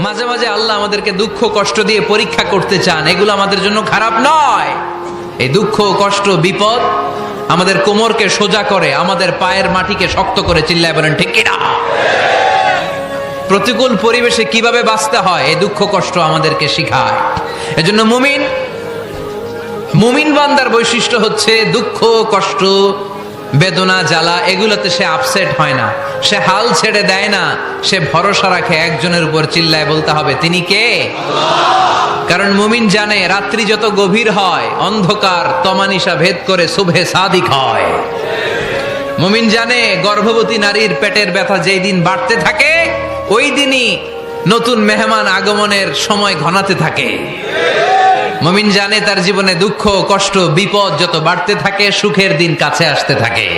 মাঝে মাঝে আল্লাহ আমাদেরকে দুঃখ কষ্ট দিয়ে পরীক্ষা করতে চান, এগুলো আমাদের জন্য খারাপ নয়। এই দুঃখ কষ্ট বিপদ আমাদের কোমরকে সোজা করে, আমাদের পায়ের মাটিকে শক্ত করে। চিল্লায় বলেন ঠিক কিনা? প্রতিকূল পরিবেশে কিভাবে বাঁচতে হয় এই দুঃখ কষ্ট আমাদেরকে শিখায়। এজন্য মুমিন বান্দার বৈশিষ্ট্য হচ্ছে দুঃখ কষ্ট বেদনা জ্বালা এগুলোতে সে আপসেট হয় না, সে হাল ছেড়ে দেয় না, সে ভরসা রাখে একজনের উপর। চিল্লায় বলতে হবে তিনি কে? কারণ মুমিন জানে রাত্রি যত গভীর হয় অন্ধকার তমানিসা ভেদ করে সুবহে সাদিক হয়। মুমিন জানে গর্ভবতী নারীর পেটের ব্যথা যেই দিন বাড়তে থাকে ওই দিনই নতুন মেহমান আগমনের সময় ঘনাতে থাকে। মুমিন জানে তার জীবনে দুঃখ কষ্ট বিপদ যত বাড়তে থাকে সুখের দিন কাছে আসতে থাকে।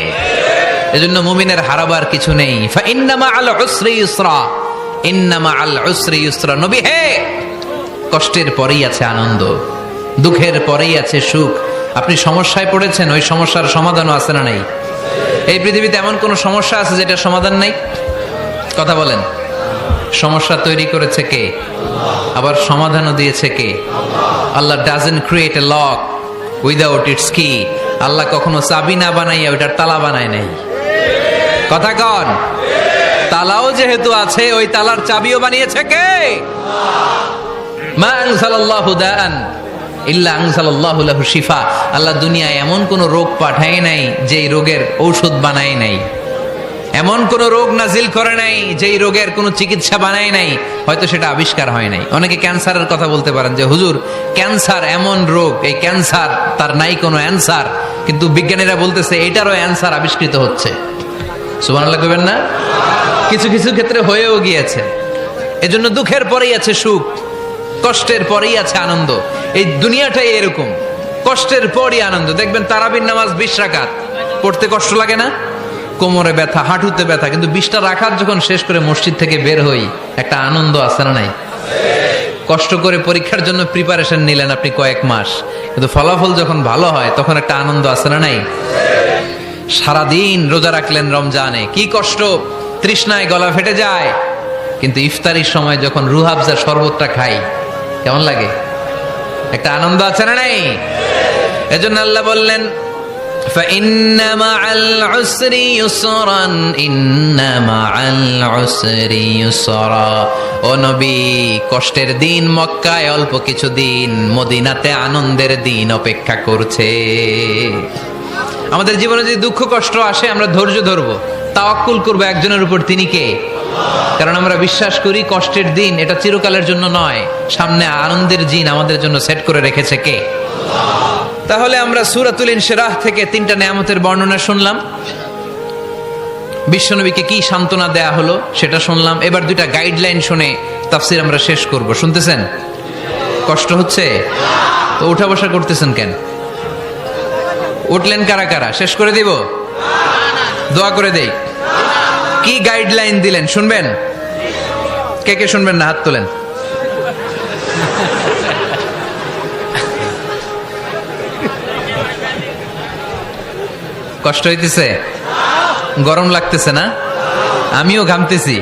এজন্য মুমিনের হারাবার কিছু নেই। ফাইন্না মাআল উসরি ইউসরা, ইন্না মাআল উসরি ইউসরা। নবী হে, কষ্টের পরেই আছে আনন্দ, দুঃখের পরেই আছে সুখ। আপনি সমস্যায় পড়েছেন, ওই সমস্যার সমাধানও আছে না নাই? এই পৃথিবীতে এমন কোন সমস্যা আছে যেটা সমাধান নাই? কথা বলেন। সমস্যা তৈরি করেছে কে? আবার সমাধানও দিয়েছে কে? Allah doesn't create a lock without its key. Allah কখনো চাবি না বানাইয়া ওইটার তালা বানায় নাই। কথা কন। তালাও যেহেতু আছে ওই তালার চাবিও বানিয়েছে কে? মা আনজালাল্লাহু দাআন ইল্লা আনজালাল্লাহু লাহু শিফা। আল্লাহ দুনিয়ায় এমন কোন রোগ পাঠায় নাই যেই রোগের ঔষধ বানায় নাই, এমন কোন রোগ নাজিল করে নাই যেই রোগের কোনো চিকিৎসা বানায় নাই, হয়তো সেটা আবিষ্কার হয় নাই। অনেকে ক্যান্সারের কথা বলতে পারেন যে হুজুর ক্যান্সার এমন রোগ, এই ক্যান্সার তার নাই কোনো অ্যান্সার, কিন্তু বিজ্ঞানীরা বলতেছে এটারও অ্যান্সার আবিষ্কৃত হচ্ছে। সুবহানাল্লাহ কইবেন না? কিছু কিছু ক্ষেত্রে হয়েও গিয়েছে। এজন্য দুঃখের পরেই আছে সুখ, কষ্টের পরেই আছে আনন্দ। এই দুনিয়াটাই এরকম, কষ্টের পরই আনন্দ। দেখবেন তারাবির নামাজ 20 রাকাত পড়তে কষ্ট লাগে না? কোমরে ব্যথা, হাঁটুতে ব্যথা, কিন্তু 20টা রাকাত যখন শেষ করে মসজিদ থেকে বের হই একটা আনন্দ আছে না নাই? কষ্ট করে পরীক্ষার জন্য প্রিপারেশন নিলেন আপনি কয়েক মাস, কিন্তু ফলাফল যখন ভালো হয় তখন একটা আনন্দ আছে না নাই? সারাদিন রোজা রাখলেন রমজানে, কি কষ্ট, তৃষ্ণায় গলা ফেটে যায়, কিন্তু ইফতারির সময় যখন রুহ আফজা শরবতটা খাই কেমন লাগে? একটা আনন্দ আছে না নাই? এজন্য আল্লাহ বললেন فإن مع العسر يسرا إن مع العسر يسرا। ও নবী, কষ্টের দিন মক্কায় অল্প কিছু দিন, মদিনাতে আনন্দের দিন অপেক্ষা করছে। আমাদের জীবনে যদি দুঃখ কষ্ট আসে আমরা ধৈর্য ধরবো, তাওয়াক্কুল করবো একজনের উপর, তিনি কে? কারণ আমরা বিশ্বাস করি কষ্টের দিন এটা চিরকালের জন্য নয়, সামনে আনন্দের দিন আমাদের জন্য সেট করে রেখেছে কে? তাহলে আমরা সূরাতুল ইনশিরাহ থেকে 3টা নেয়ামতের বর্ণনা শুনলাম, বিশ্বনবীকে কি সান্ত্বনা দেয়া হলো সেটা শুনলাম। এবার 2টা গাইডলাইন শুনে তাফসীর আমরা শেষ করব। শুনতেছেন? কষ্ট হচ্ছে তো উঠা বসা করতেছেন কেন? উঠলেন কারা কারা? শেষ করে দিব? দোয়া করে দেই। কি গাইডলাইন দিলেন শুনবেন? কে কে শুনবেন না হাত তোলেন। কষ্ট হইতেছে? গরম লাগতেছে না? আমিও ঘামতেছি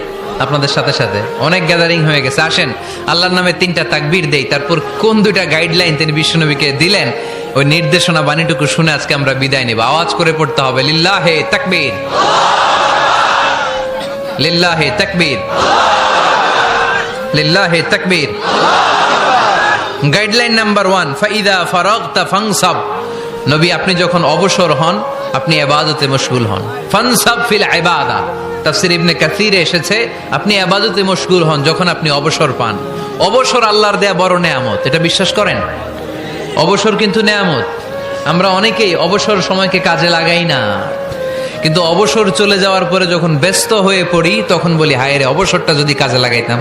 আপনাদের সাথে সাথে। অনেক গ্যাদারিং হয়ে গেছে। আসেন আল্লাহর নামে 3টা তাকবীর দেই, তারপর কোন 2টা গাইডলাইন তিনি বিশ্বনবীকে দিলেন ওই নির্দেশনা বাণীটুকু শুনে আজকে আমরা বিদায় নেব। আওয়াজ করে পড়তে হবে লিল্লাহে তাকবীর, লিল্লাহে তাকবীর, লিল্লাহে তাকবীর। গাইডলাইন নাম্বার 1, ফাইদা ফারাগতা ফানসাব। নবী আপনি যখন অবসর হন আপনি ইবাদতে মশগুল হন। ফানসাব ফিল ইবাদা, তাফসীর ইবনে কাসিরে এসেছে আপনি ইবাদতে মশগুল হন যখন আপনি অবসর পান। অবসর আল্লাহর দেয়া বড় নেয়ামত, এটা বিশ্বাস করেন? অবসর কিন্তু নেয়ামত। আমরা অনেকেই অবসর সময়কে কাজে লাগাই না, কিন্তু অবসর চলে যাওয়ার পরে যখন ব্যস্ত হয়ে পড়ি তখন বলি হায় রে, অবসরটা যদি কাজে লাগাইতাম।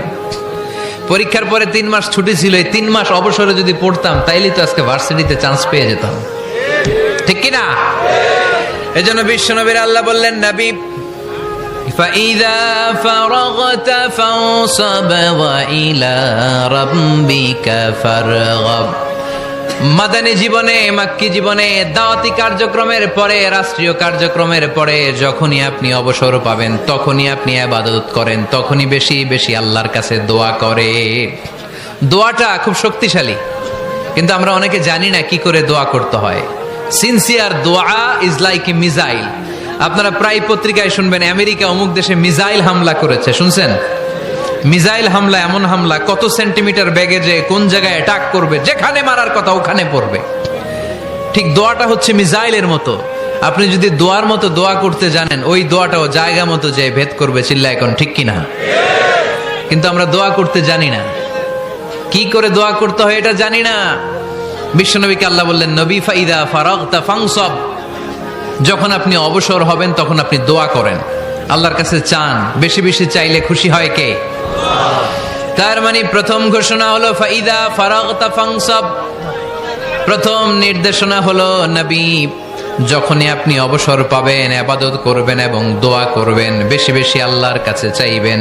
পরীক্ষার পরে 3 মাস ছুটি ছিল, এই 3 মাস অবসরে যদি পড়তাম তাইলে তো আজকে ভার্সিটিতে চান্স পেয়ে যেতাম, ঠিক কিনা? এজন্য বিশ্বনবীর আল্লাহ বললেন নবী ফাইদা ফারাগতা ফানসাব ওয়া ইলা রাব্বিকা ফারগাব। মাদানী জীবনে, মাক্কি জীবনে, দাওয়াতি কার্যক্রমের পরে, রাষ্ট্রীয় কার্যক্রমের পরে যখনই আপনি অবসর পাবেন তখনই আপনি ইবাদত করেন, তখনই বেশি বেশি আল্লাহর কাছে দোয়া করে। দোয়াটা খুব শক্তিশালী, কিন্তু আমরা অনেকে জানি না কি করে দোয়া করতে হয়। সিনসিয়ার দোয়া ইজ লাইক এ মিসাইল। আপনারা প্রায় পত্রিকায় শুনবেন আমেরিকা অমুক দেশে মিসাইল হামলা করেছে, শুনছেন? মিসাইল হামলা এমন হামলা, কত সেন্টিমিটার বেগে যে কোন জায়গায় অ্যাটাক করবে, যেখানে মারার কথা ওখানে পড়বে। ঠিক দোয়াটা হচ্ছে মিসাইলের মতো। আপনি যদি দোয়ার মতো দোয়া করতে জানেন, ওই দোয়াটাও জায়গা মতো যে ভেদ করবে। চিল্লা এখন ঠিক কিনা? কিন্তু আমরা দোয়া করতে জানি না, কি করে দোয়া করতে হয় এটা জানি না। বিশ্বনবীকে আল্লাহ বললেন, নবী ফাইদা ফারাগতা ফানসাব, যখন আপনি অবসর হবেন তখন আপনি দোয়া করেন, আল্লাহর কাছে চান। বেশি বেশি চাইলে খুশি হয় কে? তার মানে প্রথম ঘোষণা হলো ফাইদা ফারাগতা ফানসাব। প্রথম নির্দেশনা হলো নবী, যখনই আপনি অবসর পাবেন ইবাদত করবেন এবং দোয়া করবেন, বেশি বেশি আল্লাহর কাছে চাইবেন।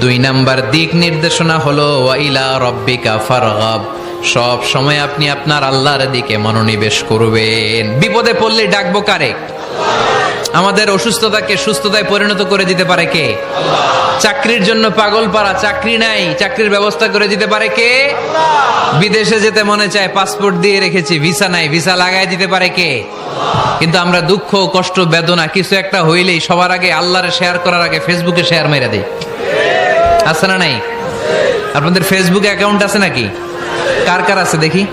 2 নাম্বার দিক নির্দেশনা হলো ওয়া ইলা রাব্বিকা ফারগাব, সব সময় আপনি আপনার আল্লাহর দিকে মনোনিবেশ করবেন। বিপদে পড়লে ডাকবো কারে? আমাদের অসুস্থতাকে সুস্থতায় পরিণত করে দিতে পারে কে? চাকরির জন্য পাগল পারা, চাকরি নাই, চাকরির ব্যবস্থা করে দিতে পারে কে? বিদেশে যেতে মনে চায়, পাসপোর্ট দিয়ে রেখেছি, ভিসা নাই, ভিসা লাগাই দিতে পারে কে? কিন্তু আমরা দুঃখ, কষ্ট, বেদনা কিছু একটা হইলেই সবার আগে আল্লাহরে শেয়ার করার আগে ফেসবুকে শেয়ার মেরে দেই। আছে না নাই? আপনাদের ফেসবুকে অ্যাকাউন্ট আছে নাকি? কার কার আছে দেখি?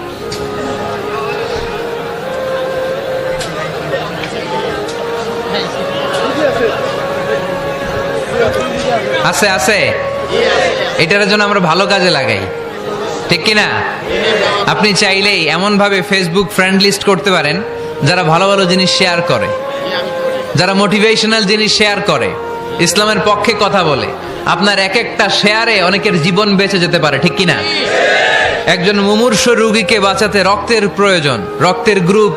আছে আছে। এটার জন্য আমরা ভালো কাজে লাগাই, ঠিক কিনা? আপনি চাইলেই এমন ভাবে ফেসবুক ফ্রেন্ড লিস্ট করতে পারেন যারা ভালো ভালো জিনিস শেয়ার করে, যারা মোটিভেশনাল জিনিস শেয়ার করে, ইসলামের পক্ষে কথা বলে। আপনার এক একটা শেয়ারে অনেকের জীবন বেঁচে যেতে পারে, ঠিক কিনা? একজন মুমূর্ষু রোগীকে বাঁচাতে রক্তের প্রয়োজন, রক্তের গ্রুপ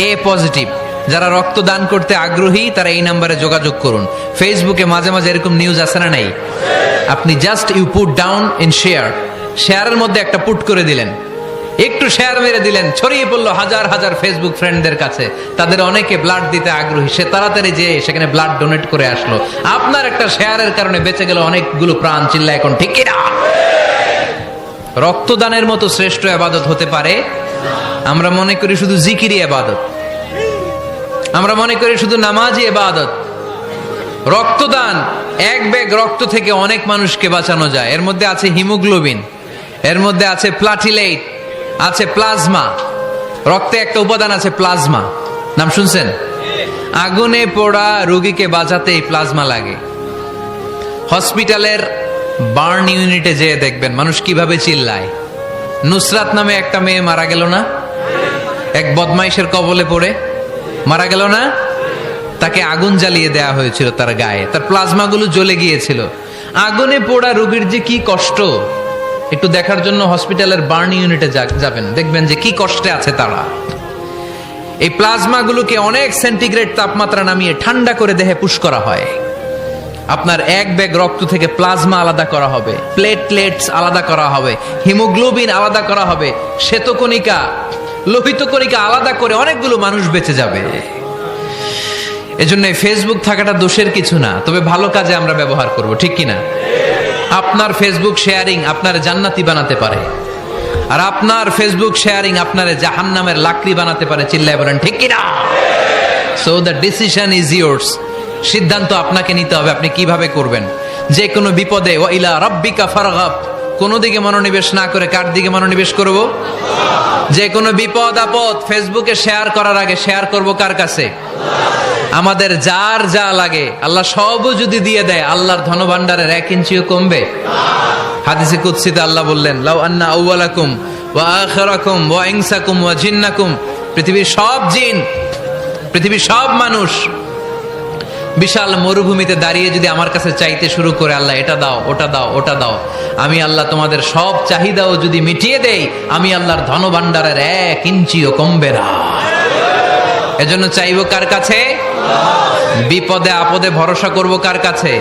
এ পজিটিভ। যারা রক্ত দান করতে আগ্রহী তারা এই নাম্বারে যোগাযোগ করুন। ফেসবুকে মাঝে মাঝে এরকম নিউজ আসে না নাই? আপনি just you put down in share, শেয়ারের মধ্যে একটা পুট করে দিলেন, একটু শেয়ার মেরে দিলেন, ছড়িয়ে পড়লো হাজার হাজার ফেসবুক ফ্রেন্ডদের কাছে। তাদের অনেকে ব্লাড দিতে আগ্রহী, সে তাড়াতাড়ি যে সেখানে ব্লাড ডোনেট করে আসলো। আপনার একটা শেয়ারের কারণে বেঁচে গেল অনেকগুলো প্রাণ। চিল্লা এখন ঠিক কিনা? রক্তদানের মতো শ্রেষ্ঠ ইবাদত হতে পারে? আমরা মনে করি শুধু জিকিরি ইবাদত, আমরা মনে করি শুধু নামাজি ইবাদত। রক্তদান, এক ব্যাগ রক্ত থেকে অনেক মানুষকে বাঁচানো যায়। এর মধ্যে আছে হিমোগ্লোবিন, এর মধ্যে আছে প্লাটিলেট, আছে প্লাজমা। রক্তে একটা উপাদান আছে প্লাজমা, নাম শুনছেন? আগুনে পোড়া রোগীকে বাঁচাতে এই প্লাজমা লাগে। হসপিটালের বার্ন ইউনিটে যেয়ে দেখবেন মানুষ কিভাবে চিল্লায়। নুসরাত নামে একটা মেয়ে মারা গেল না? এক বদমাইশের কবলে পড়ে মারা গেল না? তাকে আগুন জ্বালিয়ে দেয়া হয়েছিল তার গায়ে, তার প্লাজমাগুলো জ্বলে গিয়েছিল। আগুনে পোড়া রোগীর যে কি কষ্ট, একটু দেখার জন্য হসপিটালের বার্ন ইউনিটে যাবেন, দেখবেন যে কি কষ্টে আছে তারা। এই প্লাজমাগুলোকে অনেক সেন্টিগ্রেড তাপমাত্রা নামিয়ে ঠান্ডা করে দেহে পুশ করা হয়। আপনার এক ব্যাগ রক্ত থেকে প্লাজমা আলাদা করা হবে, প্লেটলেটস আলাদা করা হবে, হিমোগ্লোবিন আলাদা করা হবে, শ্বেতকণিকা, লোহিত কণিকা আলাদা করে অনেকগুলো মানুষ বেঁচে যাবে। এজন্য ফেসবুক থাকাটা দোষের কিছু না, তবে ভালো কাজে আমরা ব্যবহার করব, ঠিক কিনা? আপনার ফেসবুক শেয়ারিং আপনার জান্নাতি বানাতে পারে, আর আপনার ফেসবুক শেয়ারিং আপনার জাহান্নামের লাকড়ি বানাতে পারে। চিল্লায় বলেন ঠিক কিনা? So the decision is yours. সিদ্ধান্ত আপনাকে নিতে হবে, আপনি কিভাবে করবেন। যে কোনো বিপদে ওয়া ইলা রাব্বিকা ফারগাব, কোন দিকে মনোনিবেশ না করে কার দিকে মনোনিবেশ করব? যে কোনো বিপদ আপদ ফেসবুকে শেয়ার করার আগে শেয়ার করব কার কাছে? আমাদের যার যা লাগে আল্লাহ সবও যদি দিয়ে দেয়, আল্লাহর ধনভাণ্ডারের 1 ইঞ্চিও কমবে? হাদিসে কুদসিতে আল্লাহ বললেন, লাউ আন্না আউওয়ালাকুম ওয়া আখিরাকুম ওয়া ইনসাকুম ওয়া জিন্নাকুম, পৃথিবীর সব জিন, পৃথিবীর সব মানুষ বিশাল মরুভূমিতে দাঁড়িয়ে যদি আমার কাছে চাইতে শুরু করে, আল্লাহ এটা দাও, ওটা দাও, ওটা দাও, আমি আল্লাহ তোমাদের সব চাহিদাও যদি মিটিয়ে দেই, আমি আল্লাহর ধনভাণ্ডারের 1 ইঞ্চিও কমবে না। এজন্য চাইবো কার কাছে? বিপদে আপদে ভরসা করব কার কাছে?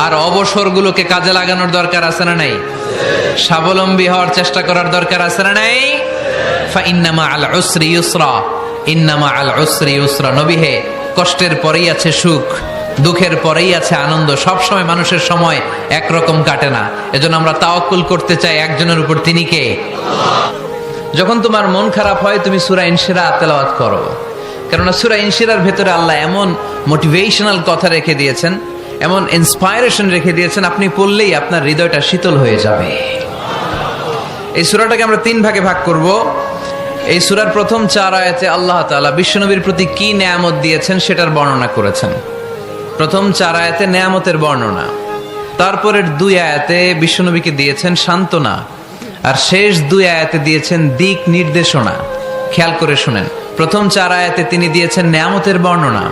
আর অবসরগুলোকে কাজে লাগানোর দরকার আছে না নাই? স্বাবলম্বী হওয়ার চেষ্টা করার দরকার আছে না নাই? ফাইন্নামা আল উসরি ইউসরা, ইন্নামা আল উসরি ইউসরা। নবী হে, কষ্টের পরেই আছে সুখ, দুঃখের পরেই আছে আনন্দ। সব সময় মানুষের সময় একরকম কাটে না। এজন্য আমরা তাওয়াক্কুল করতে চাই একজনের উপর, তিনি কে? যখন তোমার মন খারাপ হয় তুমি সূরা ইনশিরাহ তেলাওয়াত করো, কেননা সূরা ইনশিরাহর ভেতরে আল্লাহ এমন মোটিভেশনাল কথা রেখে দিয়েছেন, এমন ইন্সপায়ারেশন রেখে দিয়েছেন, আপনি পড়লেই আপনার হৃদয়টা শীতল হয়ে যাবে। এই সূরাটাকে আমরা 3 ভাগে ভাগ করব। এই সূরার প্রথম 4 আয়াতে আল্লাহ তাআলা বিশ্বনবীর প্রতি কি নেয়ামত দিয়েছেন সেটার বর্ণনা করেছেন। প্রথম 4 আয়াতে নেয়ামতের বর্ণনা, তারপরের 2 আয়াতে বিশ্বনবীকে দিয়েছেন সান্ত্বনা, আর শেষ 2 আয়াতে দিয়েছেন দিক নির্দেশনা। খেয়াল করে শুনেন, প্রথম 4 আয়াতে তিনি দিয়েছেন নেয়ামতের বর্ণনা,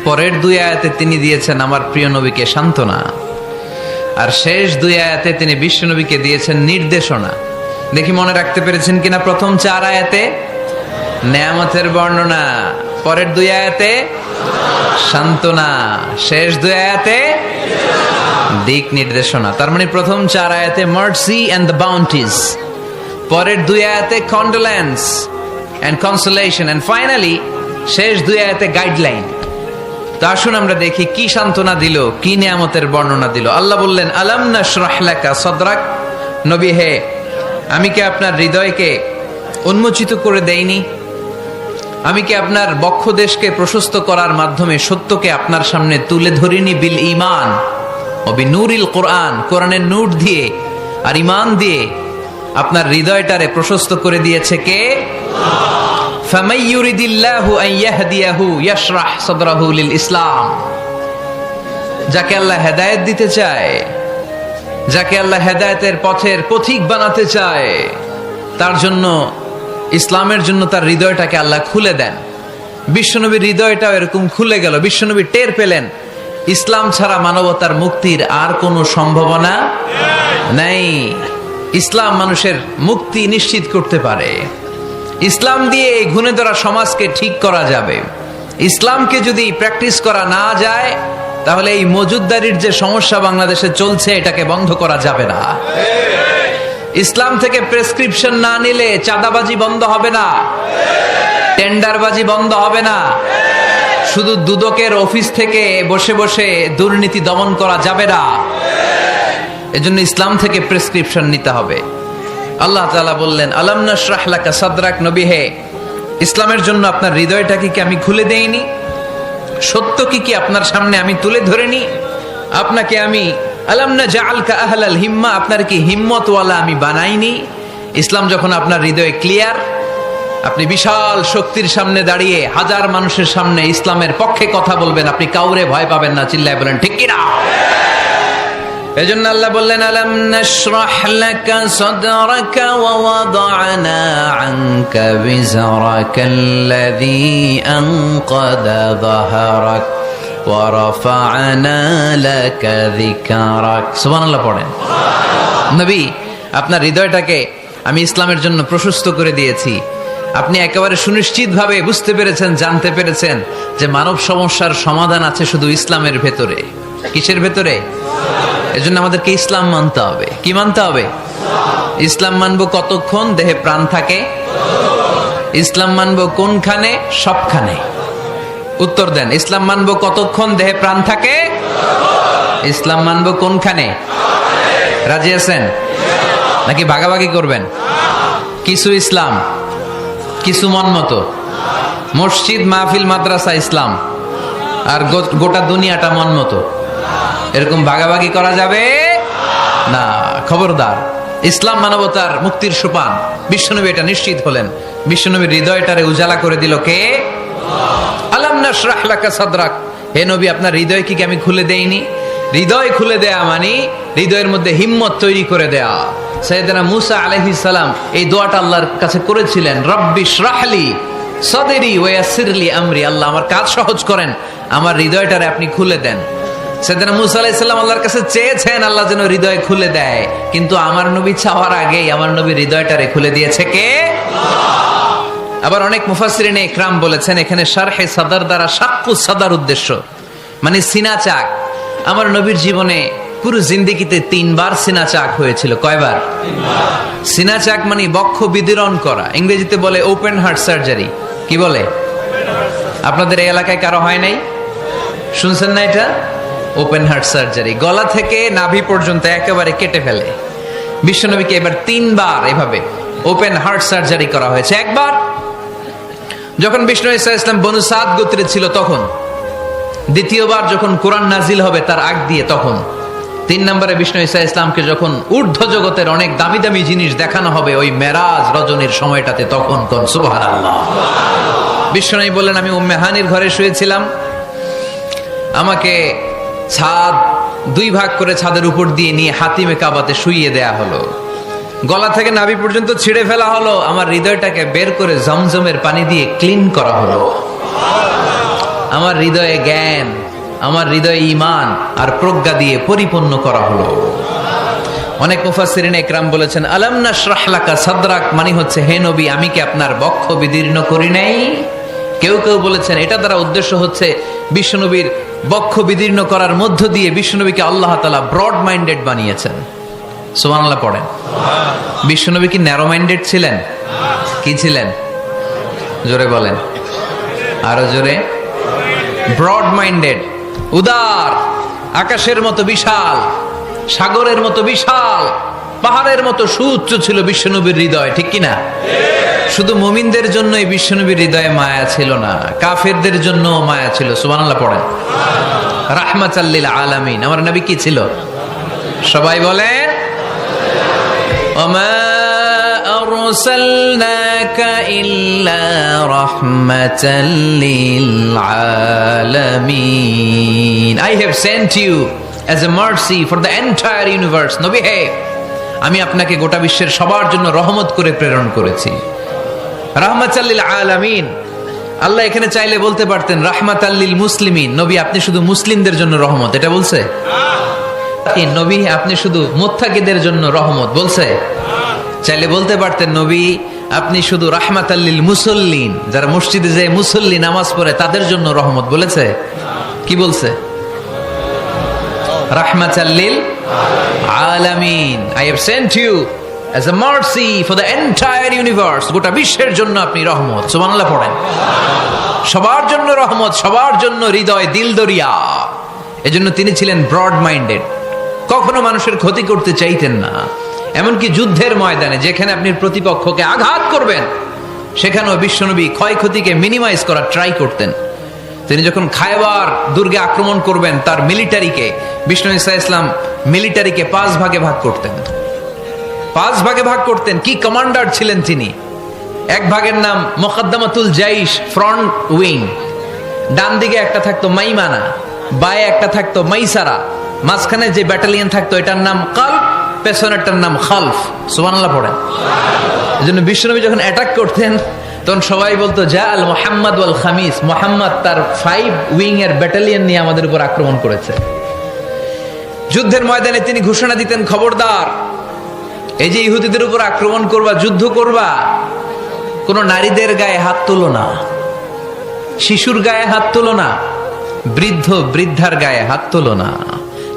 পরের 2 আয়াতে তিনি দিয়েছেন আমার প্রিয় নবীকে সান্ত্বনা, আর শেষ 2 আয়াতে তিনি বিশ্বনবীকে দিয়েছেন নির্দেশনা। দেখি মনে রাখতে পেরেছেন কিনা? প্রথম 4 আয়াতে নেয়ামতের বর্ণনা, পরের 2 আয়াতে সান্ত্বনা, শেষ 2 আয়াতে দিক নির্দেশনা। তার মানে প্রথম 4 আয়াতে মার্সি এন্ড দ্য বাউন্টিজ, পরের 2 আয়াতে condolence and consolation, and finally শেষ 2 আয়াতে গাইডলাইন। তো আসুন আমরা দেখি কি সান্ত্বনা দিল, কি নিয়ামতের বর্ণনা দিল। আল্লাহ বললেন, আলাম নাশরাহ লাকা সাদরাক। নবী হে, আমি কি আপনার হৃদয়কে উন্মোচিত করে দেইনি? আমি কি আপনার বক্ষদেশকে প্রশস্ত করার মাধ্যমে সত্যকে আপনার সামনে তুলে ধরিনি? বিল ঈমান ও বিনূরিল কোরআন, কোরআনের নূর দিয়ে আর ঈমান দিয়ে আপনার হৃদয়টারে প্রশস্ত করে দিয়েছে কে? ফামাই ইউরিদিল্লাহু আন ইয়াহদিয়াহু ইয়াশরাহ সাদরাহু লিল ইসলাম। যাকে আল্লাহ হেদায়েত দিতে চায়, যাকে আল্লাহ হেদায়েতের পথের পথিক বানাতে চায়, তার জন্য, ইসলামের জন্য তার হৃদয়টাকে আল্লাহ খুলে দেন। বিশ্বনবীর হৃদয়টাও এরকম খুলে গেল। বিশ্বনবী টের পেলেন ইসলাম ছাড়া মানবতার মুক্তির আর কোনো সম্ভাবনা নাই। ইসলাম মানুষের মুক্তি নিশ্চিত করতে পারে। ইসলাম দিয়ে এই ঘুণে ধরা সমাজকে ঠিক করা যাবে। ইসলামকে যদি প্র্যাকটিস করা না যায়, তাহলে এই মজুদদারির যে সমস্যা বাংলাদেশে চলছে, এটাকে বন্ধ করা যাবে না। ইসলাম থেকে প্রেসক্রিপশন না নিলে চাঁদাবাজি বন্ধ হবে না, টেন্ডারবাজি বন্ধ হবে না, শুধু দুদকের অফিস থেকে বসে বসে দুর্নীতি দমন করা যাবে না। এজন্য ইসলাম থেকে প্রেসক্রিপশন নিতে হবে। আল্লাহ তাআলা বললেন, আলাম নাশরাহ লাকা সাদরাক। নবী হে, ইসলামের জন্য আপনার হৃদয়টাকে কি আমি খুলে দেইনি? সত্য কি আপনার সামনে আমি তুলে ধরিনি? আপনাকে আমি আলাম নাজআলকা আহলাল হিম্মা, আপনার কি হিম্মতওয়ালা আমি বানাইনি? ইসলাম যখন আপনার হৃদয়ে ক্লিয়ার, আপনি বিশাল শক্তির সামনে দাঁড়িয়ে হাজার মানুষের সামনে ইসলামের পক্ষে কথা বলবেন, আপনি কাউরে ভয় পাবেন না। চিল্লায় বলেন ঠিক কিনা? এজন্য আল্লাহ বললেন, আলাম নাশরাহ লাকা সাদরাকা ওয়া ওয়াদা'না আনকা বিজরাকাল্লাযী আনকাদা যাহরাক ওয়া রাফা'না লাকা যিকরাক। সুবহানাল্লাহ পড়েন। নবী, আপনার হৃদয়টাকে আমি ইসলামের জন্য প্রশস্ত করে দিয়েছি। আপনি একেবারে সুনিশ্চিতভাবে বুঝতে পেরেছেন, জানতে পেরেছেন যে মানব সমস্যার সমাধান আছে শুধু ইসলামের ভেতরে। কিসের ভেতরে? এজন্য আমাদেরকে ইসলাম মানতে হবে। কি মানতে হবে? ইসলাম মানবো কতক্ষণ দেহে প্রাণ থাকে। ইসলাম মানবো কোনখানে? সবখানে। উত্তর দেন, ইসলাম মানবো কতক্ষণ দেহে প্রাণ থাকে? ইসলাম মানবো কোনখানে? রাজি আছেন নাকি ভাগাভাগি করবেন? কিছু ইসলাম, কিছু মন মতো। মসজিদ, মাহফিল, মাদ্রাসা ইসলাম, আর গোটা দুনিয়াটা মন মতো। এরকম ভাগাভাগি করা যাবে না। খবরদার। ইসলাম মানবতার মুক্তির সোপান। বিশ্বনবী এটা নিশ্চিত হলেন। বিশ্বনবীর হৃদয়টারে উজালা করে দিল কে? আলাম নাশরাহ লাকা সাদরাক। হে নবী, আপনার হৃদয় কি আমি খুলে দেইনি? হৃদয় খুলে দেয়া মানে হৃদয়ের মধ্যে হিম্মত তৈরি করে দেয়া। সাইয়েদনা মুসা আলাইহিস সালাম এই দোয়াটা আল্লাহর কাছে করেছিলেন, রব্বি ইশরাহলি সাদরি ওয়া ইয়াসসিরলি আমরি। আল্লাহ, আমার কাজ সহজ করেন, আমার হৃদয়টারে আপনি খুলে দেন। সাইয়েদনা মুসা আলাইহিস সালাম আল্লাহর কাছে চেয়েছেন আল্লাহ যেন হৃদয় খুলে দেয়, কিন্তু আমার নবী চাওয়ার আগেই আমার নবী হৃদয়টারে খুলে দিয়েছে কে? আবার অনেক মুফাসসিরিনে ইকরাম বলেছেন, এখানে শারহে সাদর দ্বারা শাক্কু সাদর উদ্দেশ্য, মানে সিনা চাক। আমার নবীর জীবনে পুরো জিন্দেগিতে 3 বার সিনা চাক হয়েছিল। কয়বার? সিনা চাক মানে বক্ষ বিদীর্ণ করা, ইংরেজিতে বলে ওপেন হার্ট সার্জারি। কি বলে? আপনাদের এই এলাকায় কারো হয় নাই? শুনছেন না এটা? ওপেন হার্ট সার্জারি, গলা থেকে নাভি পর্যন্ত একেবারে কেটে ফেলে। বিশ্বনবীকে এবার 3 বার এভাবে ওপেন হার্ট সার্জারি করা হয়েছে। একবার যখন বিষ্ণু ঈসা ইসলাম বনু সাদ গোত্রে ছিল তখন, দ্বিতীয়বার যখন কোরআন নাজিল হবে তার আগ দিয়ে তখন, 3 নম্বরে বিষ্ণু ঈসা ইসলামকে যখন ঊর্ধ্ব জগতের অনেক দামি দামি জিনিস দেখানো হবে ওই মেরাজ রজনীর সময়টাতে, তখন কোন সুবহানাল্লাহ। বিশ্বনবী বললেন, আমি উম্মে হানির ঘরে শুয়েছিলাম, আমাকে ছাদ 2 ভাগ করে ছাদের উপর দিয়ে নিয়ে হাতিমে কাবাতে শুইয়ে দেয়া হলো, গলা থেকে নাভি পর্যন্ত ছিঁড়ে ফেলা হলো, আমার হৃদয়টাকে বের করে জমজমের পানি দিয়ে ক্লিন করা হলো, আমার হৃদয়ে জ্ঞান, আমার হৃদয়ে ঈমান আর প্রজ্ঞা দিয়ে পরিপূর্ণ করা হলো। অনেক মুফাসসিরিন ইকরাম বলেছেন, আলাম নাশরাহ লাকা সাদরাক মানে হচ্ছে, হে নবী আমি কি আপনার বক্ষ বিদীর্ণ করি নাই? কেউ কেউ বলেছেন এটা দ্বারা উদ্দেশ্য হচ্ছে বিশ্বনবীর বক্ষ বিদীর্ণ করার মধ্য দিয়ে বিশ্বনবীকে আল্লাহ তাআলা ব্রড মাইন্ডেড বানিয়েছেন। সুবহানাল্লাহ পড়েন। বিশ্বনবী কি ন্যারো মাইন্ডেড ছিলেন? কি ছিলেন? জোরে বলেন, আরো জোরে। ব্রড মাইন্ডেড, উদার, আকাশের মতো বিশাল, সাগরের মতো বিশাল, পাহাড়ের মতো সুউচ্চ ছিল বিশ্বনবীর হৃদয়, ঠিক কিনা? শুধু মুমিনদের জন্যই বিশ্বনবীর হৃদয়ে মায়া ছিল না, কাফেরদের জন্য মায়া ছিল। সুবহানাল্লাহ পড়েন। রাহমাতাল লিল আলামিন, আমার নবী কি ছিল? সবাই বলেন, ওমা আরসালনাকা ইল্লা রাহমাতাল লিল আলামিন। I have sent you as a mercy for the entire universe. নবী হে, আমি আপনাকে গোটা বিশ্বের সবার জন্য রহমত করে প্রেরণ করেছি। রাহমাতাল লিল আলামিন। আল্লাহ এখানে চাইলে বলতে পারতেন রাহমাতাল লিল মুসলিমিন, নবী আপনি শুধু মুসলিমদের জন্য রহমত, এটা বলছে? নবী আপনি শুধু মুত্তাকিদের জন্য রহমত, বলছে? চাইলে বলতে পারতেন নবী আপনি শুধু রাহমাতাল লিল মুসল্লিন, যারা মসজিদে যায় মুসল্লি নামাজ পড়ে তাদের জন্য রহমত, বলেছে? কি বলছে? রাহমাতাল লিল আলামিন। I have sent you as a mercy for the entire universe. গোটা বিশ্বের জন্য আপনি রহমত। সুবহানাল্লাহ পড়েন। সবার জন্য রহমত, সবার জন্য হৃদয় দিল দরিয়া। এজন্য তিনি ছিলেন ব্রড মাইন্ডেড, কখনো মানুষের ক্ষতি করতে চাইতেন না। এমনকি যুদ্ধের ময়দানে যেখানে আপনি প্রতিপক্ষকে আঘাত করবেন সেখানেও বিশ্বনবী ক্ষয়ক্ষতিকে মিনিমাইজ করার ট্রাই করতেন। তিনি যখন খায়বার দুর্গে আক্রমণ করবেন তার মিলিটারিকে, বিষ্ণু ঈসা ইসলাম মিলিটারিকে 5 ভাগে ভাগ করতেন। 5 ভাগে ভাগ করতেন। কি কমান্ডার ছিলেন তিনি! এক ভাগের নাম মুকদ্দমাতুল জাইশ, ফ্রন্ট উইং। ডান দিকে একটা থাকতো মাইমানা, বায়ে একটা থাকতো মাইসারা, মাঝখানে যে ব্যাটালিয়ন থাকতো এটার নাম কালব, পেছনেরটার নাম খালফ। সুবহানাল্লাহ পড়েন। এজন্য বিশ্বনবী যখন অ্যাটাক করতেন তখন সবাই বলতো যা আল মুহাম্মদ ওয়াল খামিস, মুহাম্মদ তার 5 উইং এর ব্যাটালিয়ন নিয়ে আমাদের উপর আক্রমণ করেছে। যুদ্ধের ময়দানে তিনি ঘোষণা দিতেন, খবরদার, এই যে ইহুদিদের উপর আক্রমণ করবা, যুদ্ধ করবা, কোন নারীদের গায়ে হাত তুলো না, শিশুর গায়ে হাত তুলো না, বৃদ্ধ বৃদ্ধার গায়ে হাত তুলো না,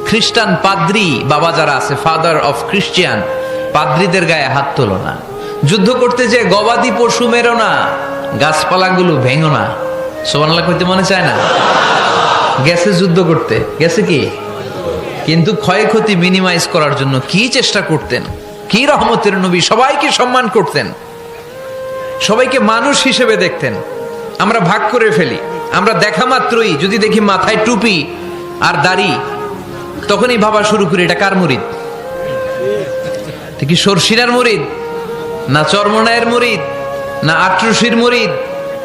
খ্রিস্টান পাদ্রী বাবা যারা আছে, ফাদার অফ খ্রিস্টিয়ান, পাদ্রীদের গায়ে হাত তুলো না। যুদ্ধ করতে যে গবাদি পশু মেরো না, গাছপালাগুলো ভেঙো না। সুবহানাল্লাহ কইতে মনে চায় না? গেছে যুদ্ধ করতে, গেছে কি, কিন্তু ক্ষয়ক্ষতি মিনিমাইজ করার জন্য কি চেষ্টা করতেন! কি রহমতের নবী! সবাইকে সম্মান করতেন, সবাইকে মানুষ হিসেবে দেখতেন। আমরা ভাগ করে ফেলি, আমরা দেখা মাত্রই যদি দেখি মাথায় টুপি আর দাড়ি, তখনই ভাবা শুরু করি এটা কার মুরিদ? কি সরসিনার মুরিদ, না চরমনায়ের মুরিদ, না আটরশির মুরিদ,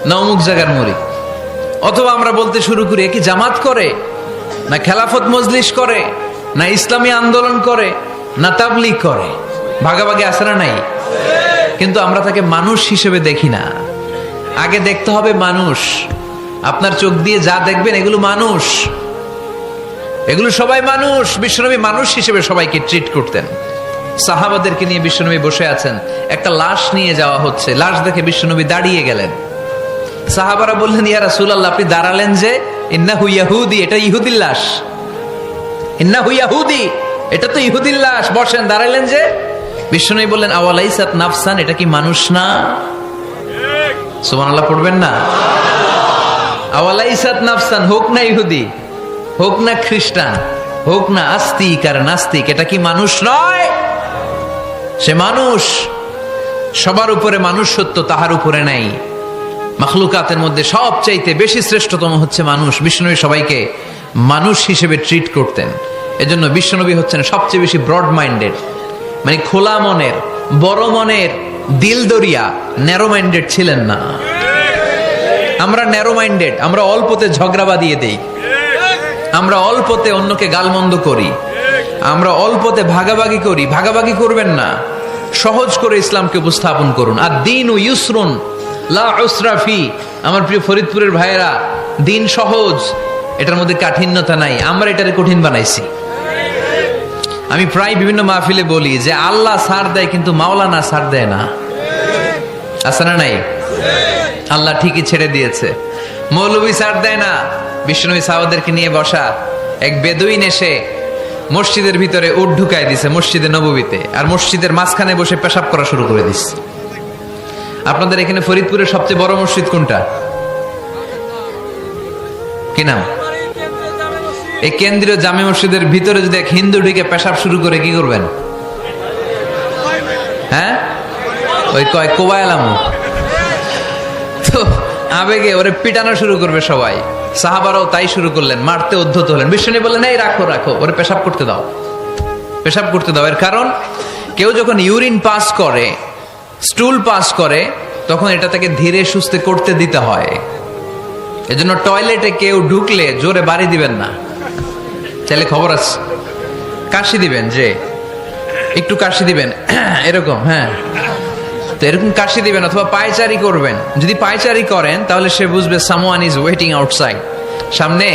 না অমুক জায়গার মুরিদ? অথবা আমরা বলতে শুরু করি কি জামাত করে, না খেলাফত মজলিস করে, না ইসলামী আন্দোলন করে, না তাবলীগ করে। ভাগাভাগি আছে না নাই? কিন্তু আমরা তাকে মানুষ হিসেবে দেখি না। আগে দেখতে হবে মানুষ। আপনার চোখ দিয়ে যা দেখবেন এগুলো মানুষ, এগুলো সবাই মানুষ। বিশ্বনবী মানুষ হিসেবে সবাইকে ট্রিট করতেন। সাহাবাদেরকে নিয়ে বিশ্বনবী বসে আছেন, একটা লাশ নিয়ে যাওয়া হচ্ছে, লাশ দেখে বিশ্বনবী দাঁড়িয়ে গেলেন। সাহাবারা বললেন, ইয়া রাসূলুল্লাহ আপনি দাঁড়ালেন যে? ইন্নাহু ইয়াহুদি, এটা ইহুদির লাশ। ইন্নাহু ইয়াহুদি, এটা তো ইহুদির লাশ, বসেন। দাঁড়াইলেন যে? বিষ্ণু বললেন আওয়ালাইসাত নাফসান, এটা কি মানুষ না? সুবহানাল্লাহ পড়বেন না? আওয়ালাইসাত নাফসান, হোক না ইহুদি, হোক না খ্রিস্টান, হোক না আস্তিক আর নাস্তিক, এটা কি মানুষ নয়? সে মানুষ। সবার উপরে মানুষ সত্য, তাহার উপরে নাই। মাখলুকাতের মধ্যে সবচাইতে বেশি শ্রেষ্ঠতম হচ্ছে মানুষ। বিশ্বনবী সবাইকে মানুষ হিসেবে ট্রিট করতেন। এজন্য বিশ্বনবী হচ্ছেন সবচেয়ে বেশি ব্রড মাইন্ডেড, মানে খোলা মনের, বড় মনের, দিল দরিয়া। ন্যারো মাইন্ডেড ছিলেন না। আমরা ন্যারো মাইন্ডেড, আমরা অল্পতে ঝগড়া বাঁধিয়ে দেই, আমরা অল্পতে অন্যকে গালমন্দ করি, আমরা অল্পতে ভাগাভাগি করি। ভাগাভাগি করবেন না, সহজ করে ইসলামকে উপস্থাপন করুন। আর দিন ও ইউসরুন লা উসরা ফি। আমার প্রিয় ফরিদপুরের ভাইয়েরা, দিন সহজ, এটার মধ্যে কাঠিন্যতা নাই। আমরা এটারে কঠিন বানাইছি। আমি প্রায় বিভিন্ন মাহফিলে বলি যে আল্লাহ ছাড় দেয় কিন্তু মাওলানা ছাড় দেয় না। আছে না নাই? আল্লাহ ঠিকই ছেড়ে দিয়েছে, মৌলবী ছাড় দেয় না। বিশ্বনবী সাহাবাদেরকে নিয়ে বসা, এক বেদুইন এসে মসজিদের ভিতরে উট ঢুকায় দিছে, মসজিদে নববীতে, আর মসজিদের মাঝখানে বসে পেশাব করা শুরু করে দিচ্ছে। আপনাদের এখানে ফরিদপুরের সবচেয়ে বড় মসজিদ কোনটা? কি নাম? এই কেন্দ্রীয় জামে মসজিদের ভিতরে যদি এক হিন্দু ঢুকে পেশাব শুরু করে, কি করবেন? হ্যাঁ, ওই কয় কোবায়ালামু। তো আবেগে ওরে পিটানো শুরু করবে সবাই। সাহাবারাও তাই শুরু করলেন, মারতে উদ্ধত হলেন। বিষ্ণু বললেন এই রাখো রাখো, ওরে পেশাব করতে দাও, পেশাব করতে দাও। এর কারণ কেউ যখন ইউরিন পাস করে, স্টুল পাস করে, তখন এটা তাকে ধীরে সুস্থে করতে দিতে হয়। এজন্য টয়লেটে কেউ ঢুকলে জোরে বাড়ি দিবেন না। চাইলে খবর আছে, কাশি দিবেন, যে একটু কাশি দিবেন এরকম, হ্যাঁ, তো এরকম কাশি দিবেন। অথবা পায়চারি করবেন। যদি পায়চারি করেন তাহলে সে বুঝবে সামওয়ান ইজ ওয়েটিং আউটসাইড, সামনে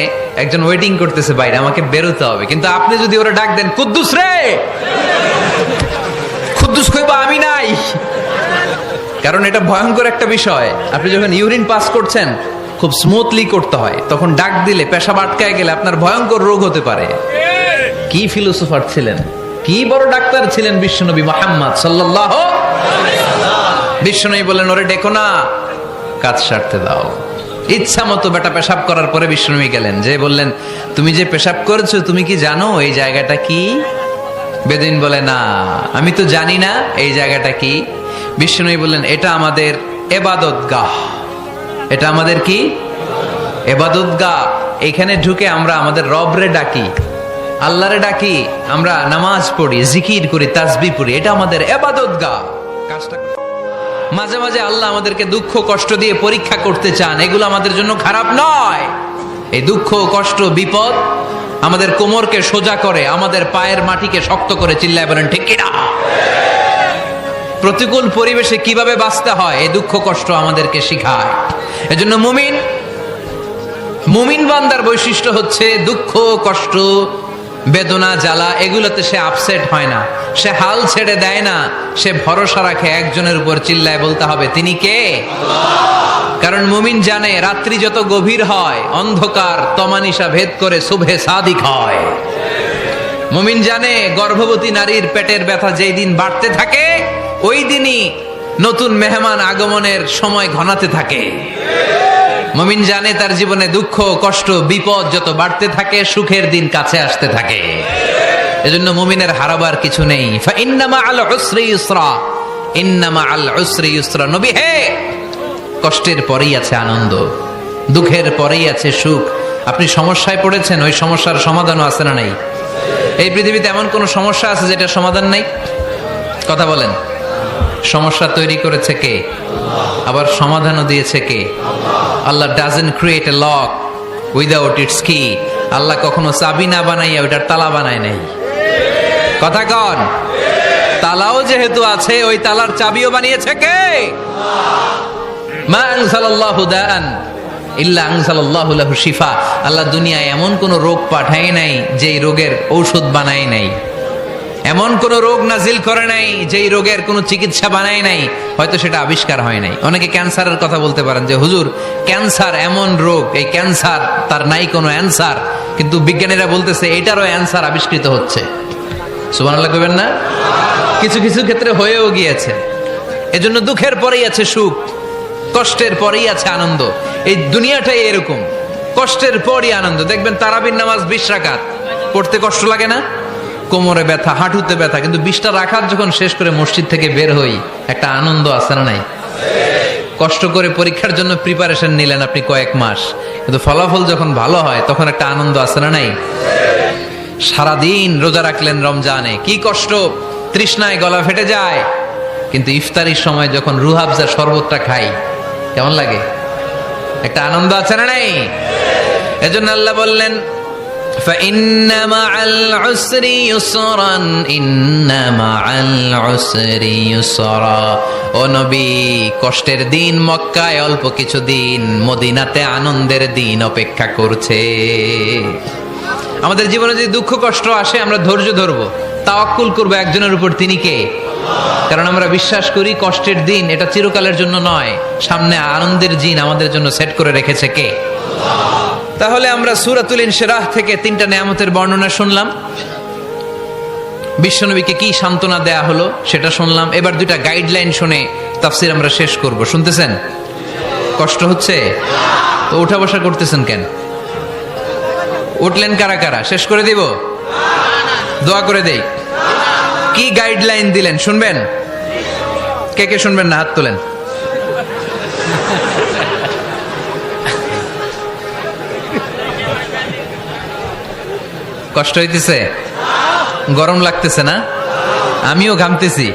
একজন ওয়েটিং করতেছে বাইরে, আমাকে বেরোতে হবে। কিন্তু আপনি যদি ওরা ডাক দেন কুদ্দুস রে, কুদ্দুস কইবা আমি নাই, কারণ এটা ভয়ঙ্কর একটা বিষয়। আপনি যখন ইউরিন পাস করছেন খুব স্মুথলি করতে হয়, তখন ডাক দিলে পেশাব আটকায় গেলে আপনার ভয়ঙ্কর রোগ হতে পারে। কি ফিলোসোফার ছিলেন, কি বড় ডাক্তার ছিলেন বিশ্বনবী মুহাম্মদ সাল্লাল্লাহু আলাইহি ওয়াসাল্লাম। বিশ্বনবী বললেন ওরে ডেকো না, কাজ সারতে দাও। ইচ্ছা মতো বেটা পেশাব করার পরে বিশ্বনবী গেলেন, যে বললেন তুমি যে পেশাব করেছো তুমি কি জানো এই জায়গাটা কি? বেদুইন বলে না, আমি তো জানি না এই জায়গাটা কি। বিশ্বনবী বললেন এটা আমাদের ইবাদতগাহ, এটা আমাদের কি? ইবাদতগাহ। এখানে ঢুকে আমরা আমাদের রবরে ডাকি, আল্লাহরে ডাকি, আমরা নামাজ পড়ি, জিকির করি, তাসবিহ পড়ি, এটা আমাদের ইবাদতগাহ। কাজটা মাঝে মাঝে আল্লাহ আমাদেরকে দুঃখ কষ্ট দিয়ে পরীক্ষা করতে চান, এগুলো আমাদের জন্য খারাপ নয়। এই দুঃখ কষ্ট বিপদ আমাদের কোমরকে সোজা করে, আমাদের পায়ের মাটিকে শক্ত করে। চিল্লায় বলেন ঠিক কিনা? প্রতিকূল পরিবেশে কিভাবে বাঁচতে হয় এই দুঃখ কষ্ট আমাদেরকে শিখায়। এজন্য মুমিন বান্দার বৈশিষ্ট্য হচ্ছে দুঃখ কষ্ট বেদনা জ্বালা এগুলোতে সে আপসেট হয় না, সে হাল ছেড়ে দেয় না, সে ভরসা রাখে একজনের উপর। চিল্লায় বলতে হবে তিনি কে? কারণ মুমিন জানে রাত্রি যত গভীর হয় অন্ধকার তমানিসা ভেদ করে সুবহে সাদিক হয়। মুমিন জানে গর্ভবতী নারীর পেটের ব্যথা যেই দিন বাড়তে থাকে ওই দিনই নতুন মেহমান আগমনের সময় ঘনাতে থাকে। মুমিন জানে তার জীবনে দুঃখ কষ্ট বিপদ যত বাড়তে থাকে সুখের দিন কাছে আসতে থাকে। এজন্য মুমিনের হারাবার কিছু নেই। ফা ইন্না মাআল উসরি ইউসরা, ইন্না মাআল উসরি ইউসরা। নবী হে, কষ্টের পরেই আছে আনন্দ, দুঃখের পরেই আছে সুখ। আপনি সমস্যায় পড়েছেন, ওই সমস্যার সমাধানও আছে না নাই? এই পৃথিবীতে এমন কোন সমস্যা আছে যেটার সমাধান নাই? কথা বলেন। সমস্যা তৈরি করেছে কে? আবার সমাধানও দিয়েছে কে? Allah doesn't create a lock without its key. Allah কখনো চাবি না বানাইয়া ওইটার তালা বানায় নাই। কথা কন। তালাও যেহেতু আছে ওই তালার চাবিও বানিয়েছে কে? মা আনজালাল্লাহু দাআন ইল্লা আনজালাল্লাহু লাহু শিফা। আল্লাহ দুনিয়ায় এমন কোন রোগ পাঠায় নাই যেই রোগের ঔষধ বানায় নাই, এমন কোন রোগ নাজিল করে নাই যেই রোগের কোনো চিকিৎসা বানায় নাই, হয়তো সেটা আবিষ্কার হয় নাই। অনেকে ক্যান্সারের কথা বলতে পারেন যে হুজুর ক্যান্সার এমন রোগ, এই ক্যান্সার তার নাই কোনো অ্যান্সার, কিন্তু বিজ্ঞানীরা বলতেছে এটারও অ্যান্সার আবিষ্কৃত হচ্ছে। সুবহানাল্লাহ কইবেন না? কিছু কিছু ক্ষেত্রে হয়েও গিয়েছে। এজন্য দুঃখের পরেই আছে সুখ, কষ্টের পরেই আছে আনন্দ। এই দুনিয়াটাই এরকম, কষ্টের পরই আনন্দ। দেখবেন তারাবির নামাজ 20 রাকাত পড়তে কষ্ট লাগে না? কোমরে ব্যথা, হাঁটুতে ব্যথা, কিন্তু 20টা রাকাত যখন শেষ করে মসজিদ থেকে বের হই, একটা আনন্দ আছে না নাই? কষ্ট করে পরীক্ষার জন্য প্রিপারেশন নিলেন আপনি কয়েক মাস, কিন্তু ফলাফল যখন ভালো হয় তখন একটা আনন্দ আছে না নাই? সারাদিন রোজা রাখলেন রমজানে, কি কষ্ট, তৃষ্ণায় গলা ফেটে যায়, কিন্তু ইফতারির সময় যখন রুহ আফজা শরবতটা খাই, কেমন লাগে? একটা আনন্দ আছে না নাই? এজন্য আল্লাহ বললেন فَإِنَّ مَعَ الْعُسْرِ يُسْرًا إِنَّ مَعَ الْعُسْرِ يُسْرًا। ও নবী, কষ্টের দিন মক্কায় অল্প কিছু দিন, মদিনাতে আনন্দের দিন অপেক্ষা করছে। আমাদের জীবনে যদি দুঃখ কষ্ট আসে, আমরা ধৈর্য ধরবো, তাওয়াক্কুল করবো একজনের উপর, তিনি কে? কারণ আমরা বিশ্বাস করি কষ্টের দিন এটা চিরকালের জন্য নয়, সামনে আনন্দের দিন আমাদের জন্য সেট করে রেখেছে কে? তাহলে আমরা সূরাতুল ইনশিরাহ থেকে 3টা নিয়ামতের বর্ণনা শুনলাম, বিশ্বনবীকে কি সান্ত্বনা দেয়া হলো সেটা শুনলাম। এবার 2টা গাইডলাইন শুনে তাফসীর আমরা শেষ করব। শুনতেছেন? কষ্ট হচ্ছে তো উঠা বসা করতেছেন কেন? উঠলেন কারা কারা? শেষ করে দিব? দোয়া করে দেই। কি গাইডলাইন দিলেন শুনবেন? কে কে শুনবেন না হাত তোলেন। কষ্ট হইতেছে? গরম লাগতেছে না? আমিও ঘামতেছি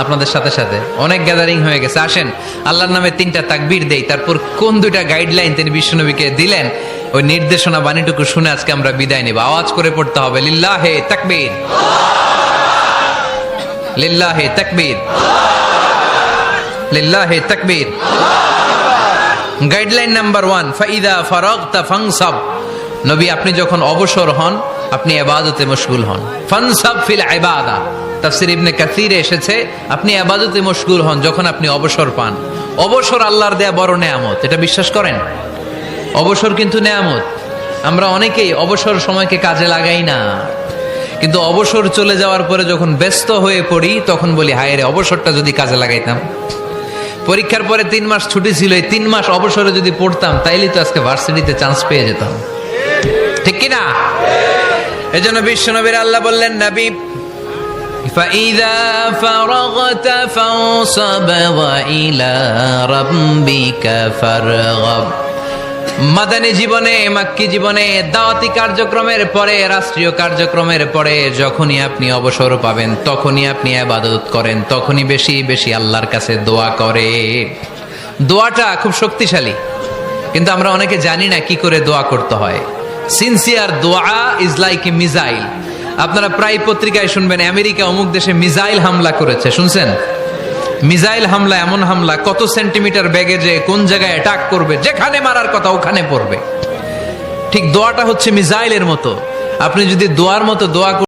আপনাদের সাথে সাথে। অনেক গ্যাদারিং হয়ে গেছে। আসেন আল্লাহর নামে 3টা তাকবীর দেই, তারপর কোন 2টা গাইডলাইন তিনি বিশ্বনবীকে দিলেন ওই নির্দেশনা বাণীটুকু শুনে আজকে আমরা বিদায় নেব। আওয়াজ করে পড়তে হবে লিল্লাহে তাকবীর, লিল্লাহে তাকবীর, লিল্লাহে তাকবীর। গাইডলাইন নাম্বার 1, ফাইদা ফারাগতা ফানসাব। নবী আপনি যখন অবসর হন, আপনি ইবাদতে মশগুল হন। ফানসাব ফিল ইবাদা, তাফসীর ইবনে কাসিরে এসেছে আপনি ইবাদতে মশগুল হন যখন আপনি অবসর পান। অবসর আল্লাহর দেয়া বড় নেয়ামত, এটা বিশ্বাস করেন? অবসর কিন্তু নেয়ামত। আমরা অনেকেই অবসর সময়কে কাজে লাগাই না, কিন্তু অবসর চলে যাওয়ার পরে যখন ব্যস্ত হয়ে পড়ি তখন বলি হায় রে, অবসরটা যদি কাজে লাগাইতাম। পরীক্ষার পরে 3 মাস ছুটি ছিল, এই 3 মাস অবসরে যদি পড়তাম তাইলে তো আজকে ভার্সিটিতে চান্স পেয়ে যেতাম, ঠিক কি না? এজন্য বিশ্বনবীর আল্লাহ বললেন নবী ফাইদা ফারাগতা ফানসাব ওয়া ইলা রাব্বিকা ফারগাব। মাদানী জীবনে, মাক্কি জীবনে, দাওয়াতি কার্যক্রমের পরে, রাষ্ট্রীয় কার্যক্রমের পরে যখনই আপনি অবসর পাবেন তখনই আপনি ইবাদত করেন, তখনই বেশি বেশি আল্লাহর কাছে দোয়া করে। দোয়াটা খুব শক্তিশালী, কিন্তু আমরা অনেকে জানি না কি করে দোয়া করতে হয়। সিনসিয়ার দোয়া ইজ লাইক এ মিসাইল। আপনারা প্রায় পত্রিকায় শুনবেন আমেরিকা অমুক দেশে মিসাইল হামলা করেছে, শুনছেন? মিসাইল হামলা এমন হামলা, কত সেন্টিমিটার বেগে যে কোন জায়গায় অ্যাটাক করবে, যেখানে মারার কথা ওখানে পড়বে। ঠিক দোয়াটা হচ্ছে মিসাইলের মতো। আপনি যদি দোয়ার মতো দোয়া